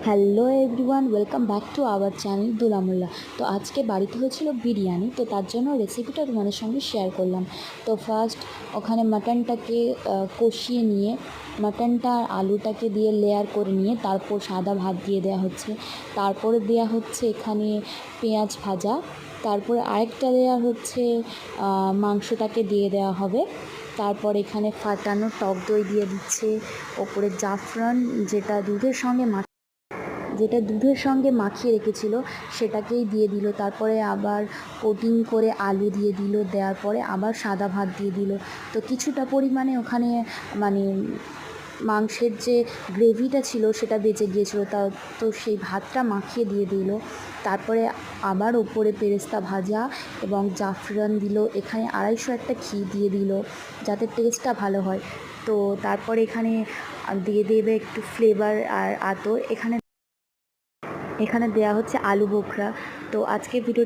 Hello everyone, welcome back to our channel দুলামুল্লা। তো আজকে বাড়িতে হয়েছিল বিরিয়ানি, তো তার জন্য রেসিপিটা তোমাদের সঙ্গে শেয়ার করলাম। তো ফার্স্ট ওখানে মাটনটাকে কষিয়ে নিয়ে মাটনটা আর আলুটাকে দিয়ে লেয়ার করে নিয়ে তারপর সাদা ভাত দিয়ে দেওয়া হচ্ছে। তারপরে দেওয়া হচ্ছে এখানে পেঁয়াজ ভাজা। তারপরে আরেকটা লেয়ার হচ্ছে মাংসটাকে দিয়ে দেওয়া হবে। তারপর এখানে ফাটানো টক দই দিয়ে দিচ্ছে, ওপরে জাফরান যেটা দুধের সঙ্গে মাখিয়ে রেখেছিল সেটাকেই দিয়ে দিল। তারপরে আবার কোটিং করে আলু দিয়ে দিল, দেওয়ার পরে আবার সাদা ভাত দিয়ে দিল। তো কিছুটা পরিমাণে ওখানে মানে মাংসের যে গ্রেভিটা ছিল সেটা বেঁচে গিয়েছিলো, তো সেই ভাতটা মাখিয়ে দিয়ে দিল। তারপরে আবার ওপরে পেরেস্তা ভাজা এবং জাফরান দিল। এখানে 250 একটা ঘি দিয়ে দিল যাতে টেস্টটা ভালো হয়। তো তারপরে এখানে দিয়ে দেবে একটু ফ্লেভার আর আতর। এখানে দেয়া হচ্ছে আলু বোখরা। তো আজকের ভিডিও